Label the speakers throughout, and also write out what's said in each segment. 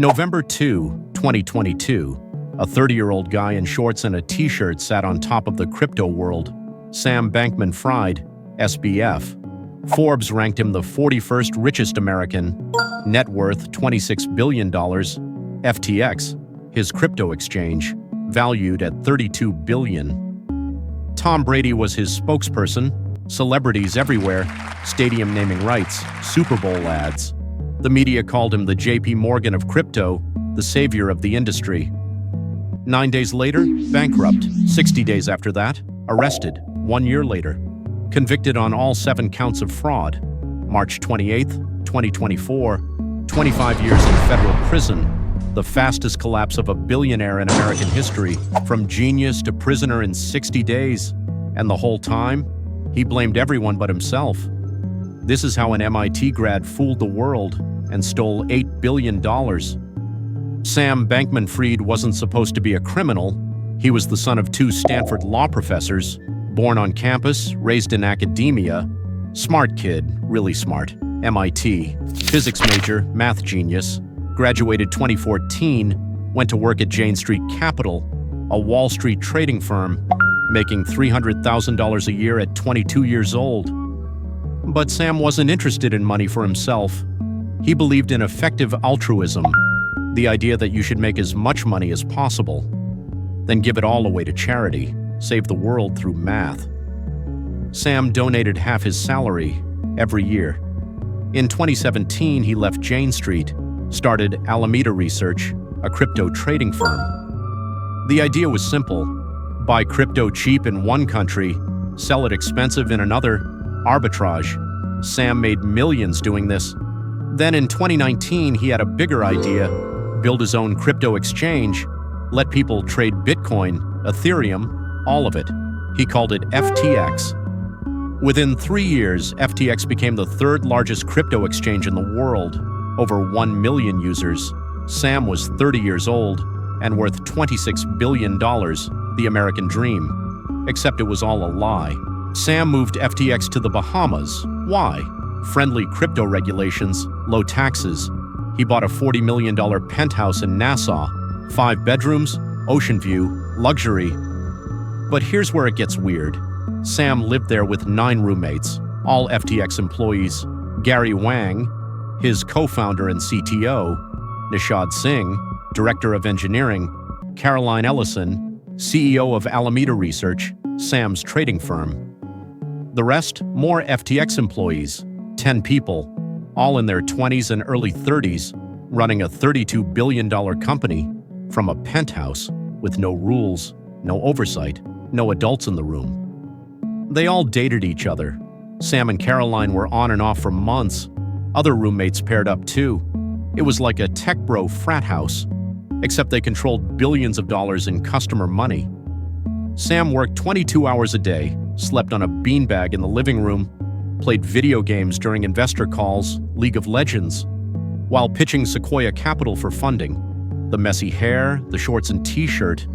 Speaker 1: November 2, 2022, a 30-year-old guy in shorts and a t-shirt sat on top of the crypto world. Sam Bankman-Fried, SBF. Forbes ranked him the 41st richest American, net worth $26 billion. FTX, his crypto exchange, valued at $32 billion. Tom Brady was his spokesperson, celebrities everywhere, stadium naming rights, Super Bowl ads. The media called him the JP Morgan of crypto, the savior of the industry. 9 days later, bankrupt. 60 days after that, arrested. 1 year later, convicted on all 7 counts of fraud. March 28, 2024, 25 years in federal prison, the fastest collapse of a billionaire in American history, from genius to prisoner in 60 days. And the whole time, he blamed everyone but himself. This is how an MIT grad fooled the world and stole $8 billion. Sam Bankman-Fried wasn't supposed to be a criminal. He was the son of 2 Stanford law professors, born on campus, raised in academia. Smart kid, really smart. MIT. Physics major, math genius. Graduated 2014, went to work at Jane Street Capital, a Wall Street trading firm, making $300,000 a year at 22 years old. But Sam wasn't interested in money for himself. He believed in effective altruism, the idea that you should make as much money as possible, then give it all away to charity, save the world through math. Sam donated half his salary every year. In 2017, he left Jane Street, started Alameda Research, a crypto trading firm. The idea was simple: buy crypto cheap in one country, sell it expensive in another, arbitrage. Sam made millions doing this. Then in 2019, he had a bigger idea: build his own crypto exchange, let people trade Bitcoin, Ethereum, all of it. He called it FTX. Within 3 years, FTX became the 3rd largest crypto exchange in the world, over 1 million users. Sam was 30 years old and worth $26 billion, the American dream. Except it was all a lie. Sam moved FTX to the Bahamas. Why? Friendly crypto regulations, low taxes. He bought a $40 million penthouse in Nassau, 5 bedrooms, ocean view, luxury. But here's where it gets weird. Sam lived there with 9 roommates, all FTX employees: Gary Wang, his co-founder and CTO; Nishad Singh, director of engineering; Caroline Ellison, CEO of Alameda Research, Sam's trading firm. The rest, more FTX employees, 10 people, all in their 20s and early 30s, running a $32 billion company from a penthouse with no rules, no oversight, no adults in the room. They all dated each other. Sam and Caroline were on and off for months. Other roommates paired up too. It was like a tech bro frat house, except they controlled billions of dollars in customer money. Sam worked 22 hours a day, slept on a beanbag in the living room, played video games during investor calls, League of Legends, while pitching Sequoia Capital for funding. The messy hair, the shorts and t-shirt.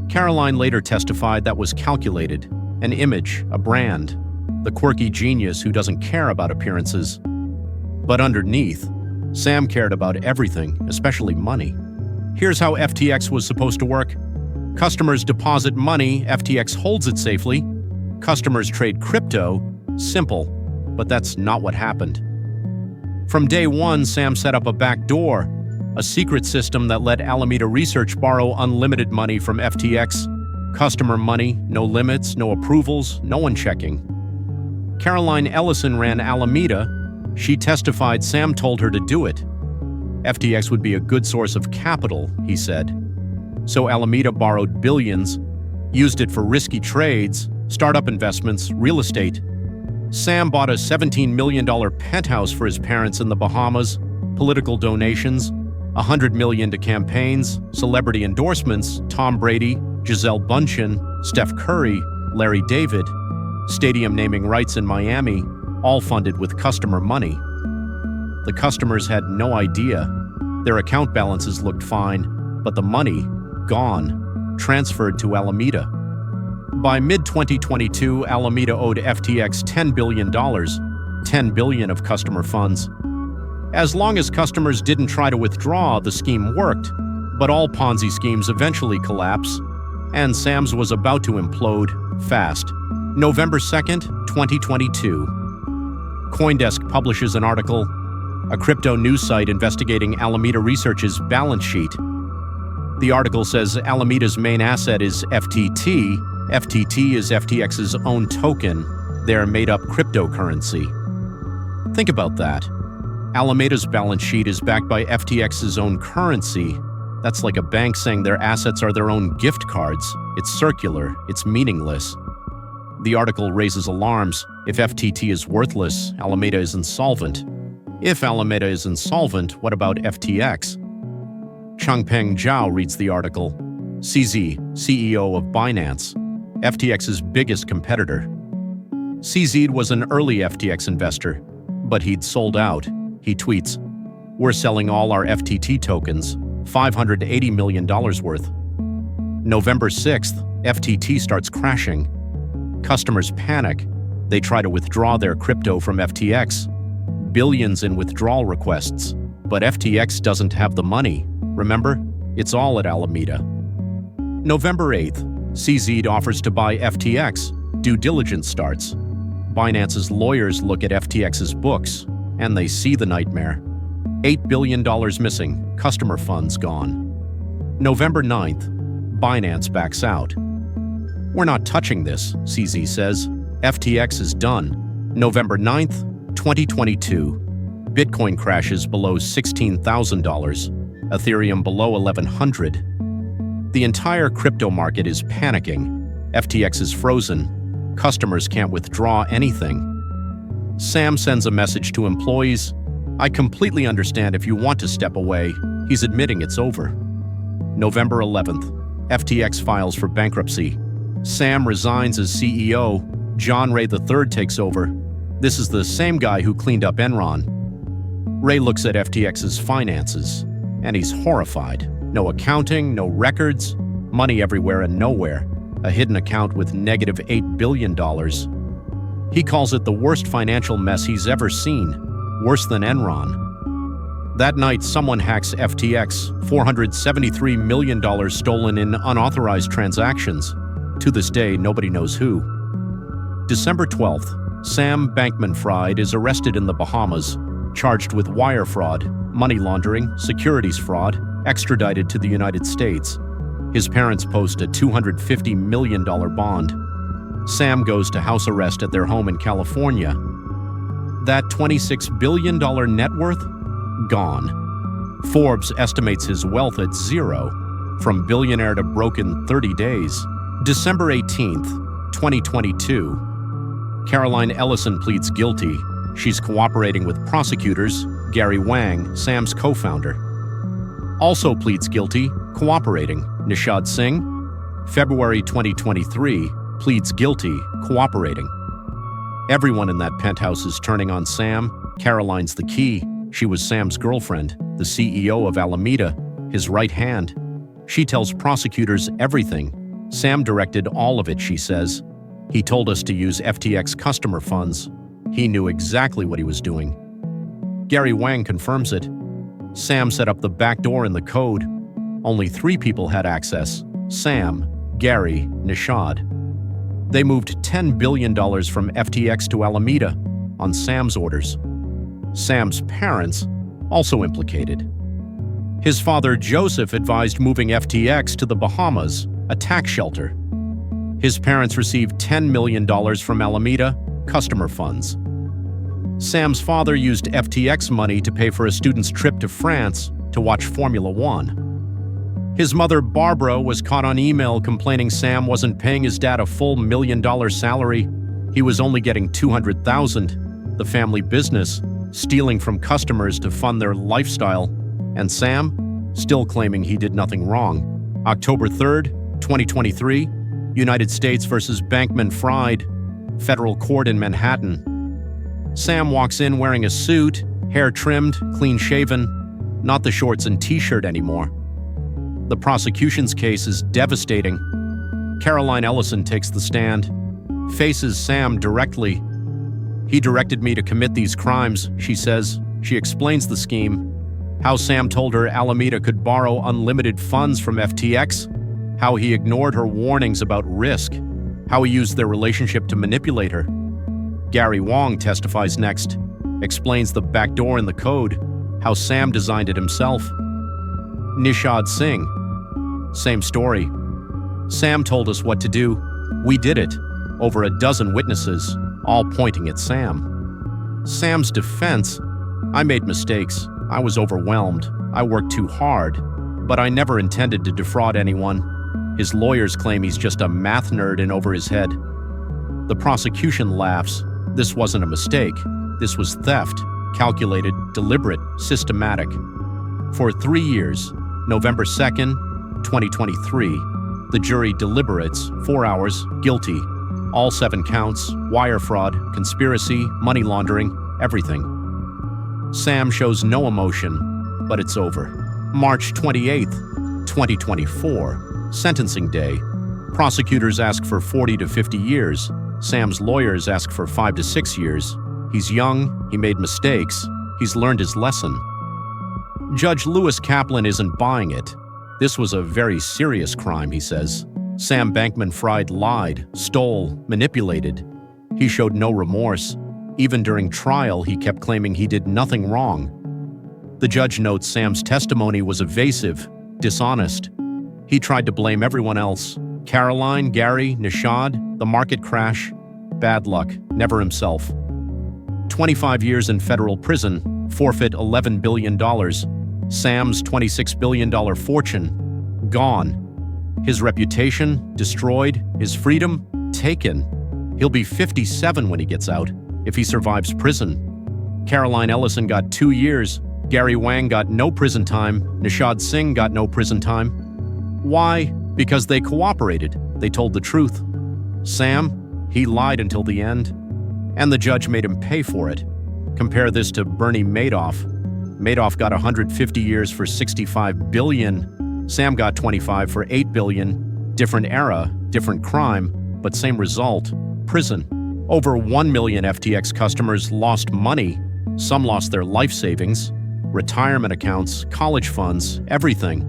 Speaker 1: Caroline later testified that was calculated, an image, a brand, the quirky genius who doesn't care about appearances. But underneath, Sam cared about everything, especially money. Here's how FTX was supposed to work. Customers deposit money, FTX holds it safely. Customers trade crypto. Simple, but that's not what happened. From day one, Sam set up a back door, a secret system that let Alameda Research borrow unlimited money from FTX. Customer money, no limits, no approvals, no one checking. Caroline Ellison ran Alameda. She testified Sam told her to do it. FTX would be a good source of capital, he said. So Alameda borrowed billions, used it for risky trades, startup investments, real estate. Sam bought a $17 million penthouse for his parents in the Bahamas, political donations, $100 million to campaigns, celebrity endorsements, Tom Brady, Gisele Bündchen, Steph Curry, Larry David, stadium naming rights in Miami, all funded with customer money. The customers had no idea. Their account balances looked fine, but the money, gone, transferred to Alameda. By mid-2022, Alameda owed FTX $10 billion, $10 billion of customer funds. As long as customers didn't try to withdraw, the scheme worked. But all Ponzi schemes eventually collapse, and Sam's was about to implode fast. November 2nd, 2022. CoinDesk publishes an article, a crypto news site investigating Alameda Research's balance sheet. The article says Alameda's main asset is FTT. FTT is FTX's own token, their made-up cryptocurrency. Think about that. Alameda's balance sheet is backed by FTX's own currency. That's like a bank saying their assets are their own gift cards. It's circular, it's meaningless. The article raises alarms. If FTT is worthless, Alameda is insolvent. If Alameda is insolvent, what about FTX? Changpeng Zhao reads the article. CZ, CEO of Binance, FTX's biggest competitor. CZ was an early FTX investor, but he'd sold out. He tweets, "We're selling all our FTT tokens, $580 million worth." November 6th, FTT starts crashing. Customers panic. They try to withdraw their crypto from FTX. Billions in withdrawal requests. But FTX doesn't have the money. Remember? It's all at Alameda. November 8th, CZ offers to buy FTX. Due diligence starts. Binance's lawyers look at FTX's books, and they see the nightmare. $8 billion missing, customer funds gone. November 9th, Binance backs out. "We're not touching this," CZ says. FTX is done. November 9th, 2022. Bitcoin crashes below $16,000. Ethereum below 1,100. The entire crypto market is panicking. FTX is frozen. Customers can't withdraw anything. Sam sends a message to employees. "I completely understand if you want to step away." He's admitting it's over. November 11th, FTX files for bankruptcy. Sam resigns as CEO. John Ray III takes over. This is the same guy who cleaned up Enron. Ray looks at FTX's finances, and he's horrified. No accounting, no records, money everywhere and nowhere. A hidden account with negative $8 billion. He calls it the worst financial mess he's ever seen, worse than Enron. That night, someone hacks FTX, $473 million stolen in unauthorized transactions. To this day, nobody knows who. December 12th, Sam Bankman-Fried is arrested in the Bahamas, charged with wire fraud, money laundering, securities fraud, extradited to the United States. His parents post a $250 million bond. Sam goes to house arrest at their home in California. That $26 billion net worth? Gone. Forbes estimates his wealth at zero, from billionaire to broke in 30 days. December 18th, 2022. Caroline Ellison pleads guilty. She's cooperating with prosecutors. Gary Wang, Sam's co-founder, also pleads guilty, cooperating. Nishad Singh, February 2023, pleads guilty, cooperating. Everyone in that penthouse is turning on Sam. Caroline's the key. She was Sam's girlfriend, the CEO of Alameda, his right hand. She tells prosecutors everything. Sam directed all of it, she says. He told us to use FTX customer funds. He knew exactly what he was doing. Gary Wang confirms it. Sam set up the back door in the code. Only 3 people had access: Sam, Gary, Nishad. They moved $10 billion from FTX to Alameda on Sam's orders. Sam's parents also implicated. His father, Joseph, advised moving FTX to the Bahamas, a tax shelter. His parents received $10 million from Alameda, customer funds. Sam's father used FTX money to pay for a student's trip to France to watch Formula One. His mother, Barbara, was caught on email complaining Sam wasn't paying his dad a full $1 million salary. He was only getting $200,000, the family business, stealing from customers to fund their lifestyle. And Sam, still claiming he did nothing wrong. October 3rd, 2023, United States versus Bankman-Fried, federal court in Manhattan. Sam walks in wearing a suit, hair trimmed, clean-shaven, not the shorts and t-shirt anymore. The prosecution's case is devastating. Caroline Ellison takes the stand, faces Sam directly. "He directed me to commit these crimes," she says. She explains the scheme, how Sam told her Alameda could borrow unlimited funds from FTX, how he ignored her warnings about risk, how he used their relationship to manipulate her. Gary Wong testifies next, explains the backdoor in the code, how Sam designed it himself. Nishad Singh. Same story. Sam told us what to do. We did it. Over a dozen witnesses, all pointing at Sam. Sam's defense: I made mistakes. I was overwhelmed. I worked too hard. But I never intended to defraud anyone. His lawyers claim he's just a math nerd in over his head. The prosecution laughs. This wasn't a mistake. This was theft. Calculated, deliberate, systematic. For 3 years, November 2nd, 2023, the jury deliberates, 4 hours, guilty. All 7 counts, wire fraud, conspiracy, money laundering, everything. Sam shows no emotion, but it's over. March 28th, 2024, sentencing day. Prosecutors ask for 40 to 50 years. Sam's lawyers ask for 5 to 6 years. He's young, he made mistakes, he's learned his lesson. Judge Lewis Kaplan isn't buying it. This was a very serious crime, he says. Sam Bankman-Fried lied, stole, manipulated. He showed no remorse. Even during trial, he kept claiming he did nothing wrong. The judge notes Sam's testimony was evasive, dishonest. He tried to blame everyone else. Caroline, Gary, Nishad, the market crash. Bad luck, never himself. 25 years in federal prison, forfeit $11 billion. Sam's $26 billion fortune, gone. His reputation, destroyed. His freedom, taken. He'll be 57 when he gets out, if he survives prison. Caroline Ellison got 2 years. Gary Wang got no prison time. Nishad Singh got no prison time. Why? Because they cooperated. They told the truth. Sam, he lied until the end. And the judge made him pay for it. Compare this to Bernie Madoff. Madoff got 150 years for $65 billion. Sam got 25 for $8 billion. Different era, different crime, but same result: prison. Over 1 million FTX customers lost money. Some lost their life savings, retirement accounts, college funds, everything.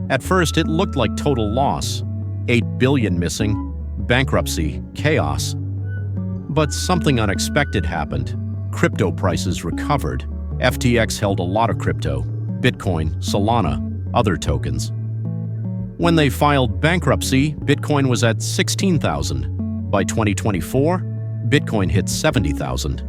Speaker 1: At first, it looked like total loss. $8 billion missing, bankruptcy, chaos. But something unexpected happened. Crypto prices recovered. FTX held a lot of crypto: Bitcoin, Solana, other tokens. When they filed bankruptcy, Bitcoin was at 16,000. By 2024, Bitcoin hit 70,000.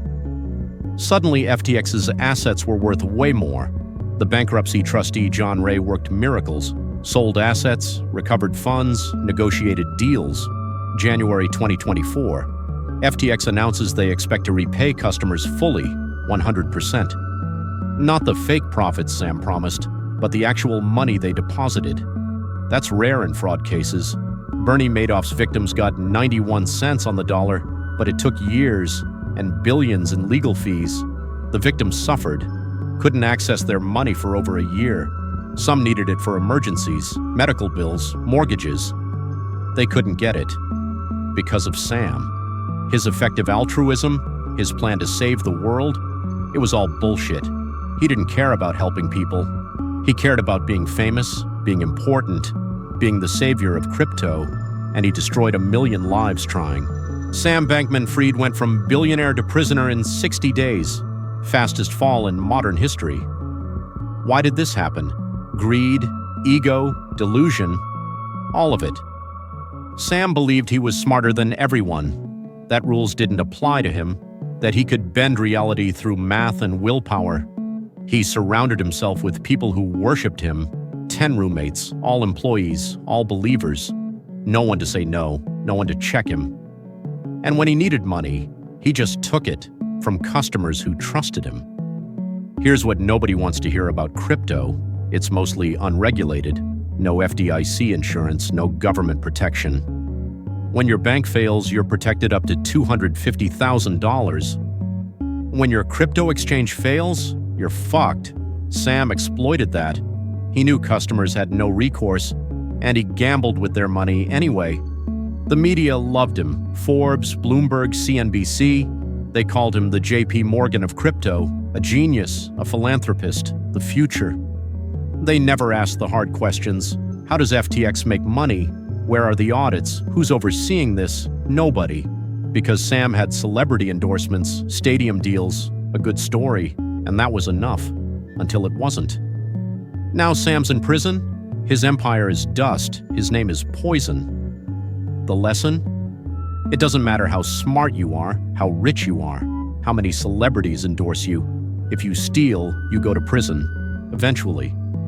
Speaker 1: Suddenly, FTX's assets were worth way more. The bankruptcy trustee John Ray worked miracles, sold assets, recovered funds, negotiated deals. January 2024, FTX announces they expect to repay customers fully, 100%. Not the fake profits Sam promised, but the actual money they deposited. That's rare in fraud cases. Bernie Madoff's victims got 91 cents on the dollar, but it took years and billions in legal fees. The victims suffered, couldn't access their money for over a year. Some needed it for emergencies, medical bills, mortgages. They couldn't get it because of Sam. His effective altruism, his plan to save the world, it was all bullshit. He didn't care about helping people. He cared about being famous, being important, being the savior of crypto, and he destroyed 1 million lives trying. Sam Bankman-Fried went from billionaire to prisoner in 60 days, fastest fall in modern history. Why did this happen? Greed, ego, delusion, all of it. Sam believed he was smarter than everyone, that rules didn't apply to him, that he could bend reality through math and willpower. He surrounded himself with people who worshipped him, 10 roommates, all employees, all believers. No one to say no, no one to check him. And when he needed money, he just took it from customers who trusted him. Here's what nobody wants to hear about crypto. It's mostly unregulated. No FDIC insurance, no government protection. When your bank fails, you're protected up to $250,000. When your crypto exchange fails, you're fucked. Sam exploited that. He knew customers had no recourse, and he gambled with their money anyway. The media loved him. Forbes, Bloomberg, CNBC. They called him the JP Morgan of crypto, a genius, a philanthropist, the future. They never asked the hard questions. How does FTX make money? Where are the audits? Who's overseeing this? Nobody. Because Sam had celebrity endorsements, stadium deals, a good story, and that was enough, until it wasn't. Now Sam's in prison. His empire is dust. His name is poison. The lesson? It doesn't matter how smart you are, how rich you are, how many celebrities endorse you. If you steal, you go to prison, eventually.